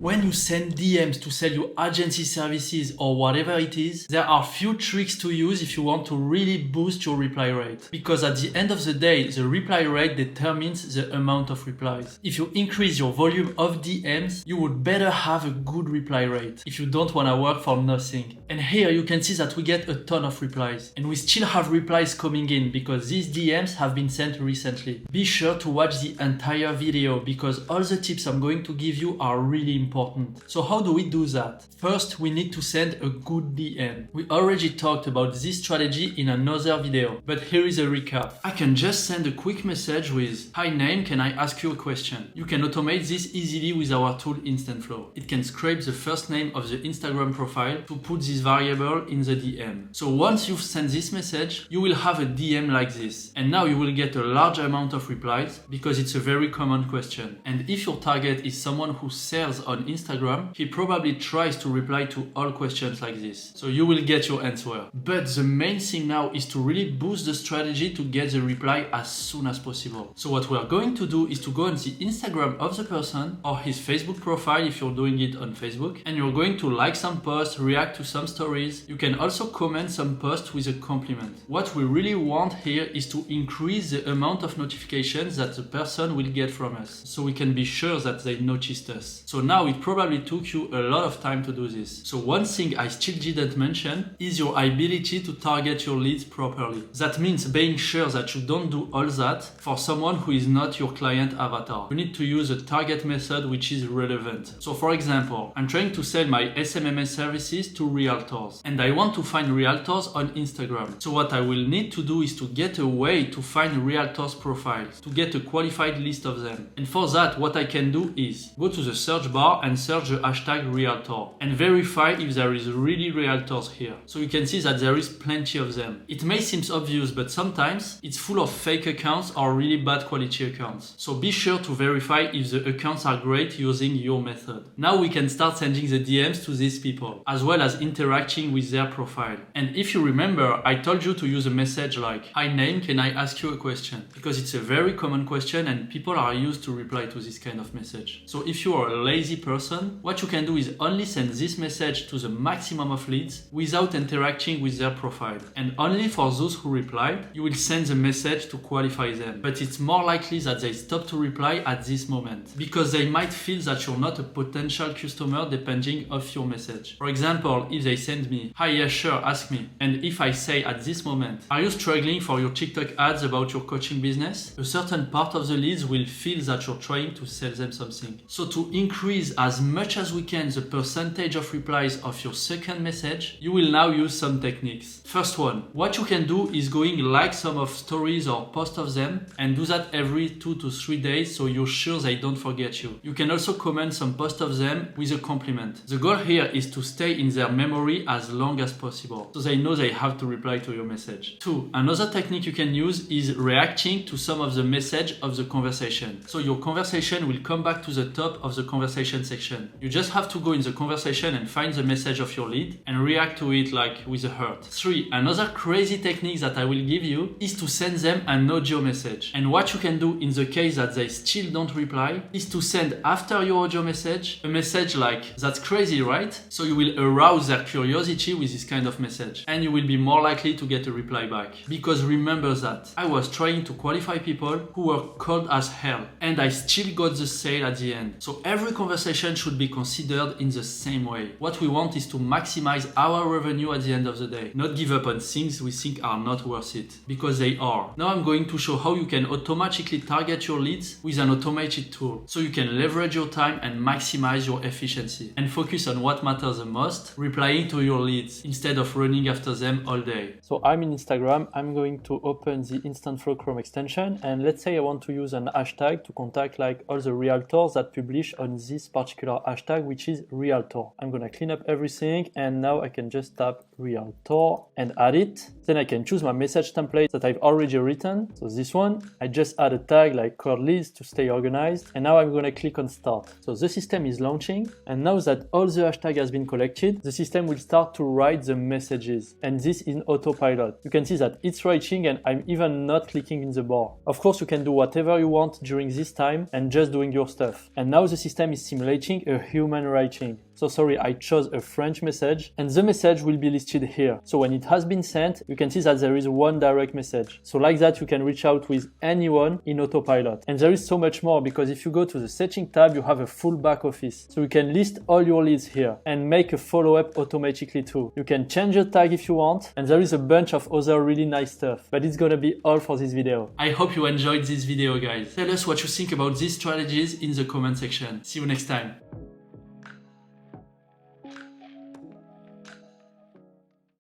When you send DMs to sell your agency services or whatever it is, there are few tricks to use if you want to really boost your reply rate. Because at the end of the day, the reply rate determines the amount of replies. If you increase your volume of DMs, you would better have a good reply rate if you don't want to work for nothing. And here you can see that we get a ton of replies. And we still have replies coming in because these DMs have been sent recently. Be sure to watch the entire video because all the tips I'm going to give you are really important. So how do we do that? First, we need to send a good DM. We already talked about this strategy in another video, but here is a recap. I can just send a quick message with, "Hi name, can I ask you a question?" You can automate this easily with our tool Instantflow. It can scrape the first name of the Instagram profile to put this variable in the DM. So once you've sent this message, you will have a DM like this. And now you will get a large amount of replies because it's a very common question. And if your target is someone who sells on Instagram, he probably tries to reply to all questions like this. So you will get your answer. But the main thing now is to really boost the strategy to get the reply as soon as possible. So what we are going to do is to go on the Instagram of the person or his Facebook profile if you're doing it on Facebook, and you're going to like some posts, react to some stories. You can also comment some posts with a compliment. What we really want here is to increase the amount of notifications that the person will get from us, so we can be sure that they noticed us. So now it probably took you a lot of time to do this. So one thing I still didn't mention is your ability to target your leads properly. That means being sure that you don't do all that for someone who is not your client avatar. You need to use a target method which is relevant. So for example, I'm trying to sell my SMMS services to realtors and I want to find realtors on Instagram. So what I will need to do is to get a way to find realtors profiles, to get a qualified list of them. And for that, what I can do is go to the search bar and search the hashtag realtor and verify if there is really realtors here. So you can see that there is plenty of them. It may seem obvious, but sometimes it's full of fake accounts or really bad quality accounts. So be sure to verify if the accounts are great using your method. Now we can start sending the DMs to these people, as well as interacting with their profile. And if you remember, I told you to use a message like, "Hi name, can I ask you a question?" Because it's a very common question and people are used to reply to this kind of message. So if you are a lazy person, what you can do is only send this message to the maximum of leads without interacting with their profile. And only for those who replied, you will send the message to qualify them. But it's more likely that they stop to reply at this moment because they might feel that you're not a potential customer depending of your message. For example, if they send me, "Hi, yeah, sure, ask me." And if I say at this moment, "Are you struggling for your TikTok ads about your coaching business?" A certain part of the leads will feel that you're trying to sell them something. So to increase as much as we can the percentage of replies of your second message, you will now use some techniques. First one, what you can do is going like some of stories or posts of them and do that every 2 to 3 days so you're sure they don't forget you. You can also comment some posts of them with a compliment. The goal here is to stay in their memory as long as possible so they know they have to reply to your message. 2. Another technique you can use is reacting to some of the message of the conversation. So your conversation will come back to the top of the conversation section. You just have to go in the conversation and find the message of your lead and react to it like with a heart. 3. Another crazy technique that I will give you is to send them an audio message. And what you can do in the case that they still don't reply is to send after your audio message a message like, "That's crazy, right?" So you will arouse their curiosity with this kind of message and you will be more likely to get a reply back. Because remember that I was trying to qualify people who were cold as hell and I still got the sale at the end. So every conversation should be considered in the same way. What we want is to maximize our revenue at the end of the day, not give up on things we think are not worth it, because they are. Now I'm going to show how you can automatically target your leads with an automated tool, so you can leverage your time and maximize your efficiency and focus on what matters the most, replying to your leads instead of running after them all day. So I'm in Instagram, I'm going to open the Instantflow Chrome extension, and let's say I want to use an hashtag to contact like all the realtors that publish on this particular hashtag, which is realtor. I'm gonna clean up everything and now I can just tap realtor and add it. Then I can choose my message template that I've already written. So this one, I just add a tag like cold leads to stay organized. And now I'm gonna click on start. So the system is launching. And now that all the hashtag has been collected, the system will start to write the messages. And this is in autopilot. You can see that it's writing and I'm even not clicking in the bar. Of course, you can do whatever you want during this time and just doing your stuff. And now the system is simulating translating a human writing. So sorry, I chose a French message and the message will be listed here. So when it has been sent, you can see that there is one direct message. So like that, you can reach out with anyone in Autopilot. And there is so much more because if you go to the setting tab, you have a full back office. So you can list all your leads here and make a follow-up automatically too. You can change your tag if you want. And there is a bunch of other really nice stuff, but it's gonna be all for this video. I hope you enjoyed this video, guys. Tell us what you think about these strategies in the comment section. See you next time.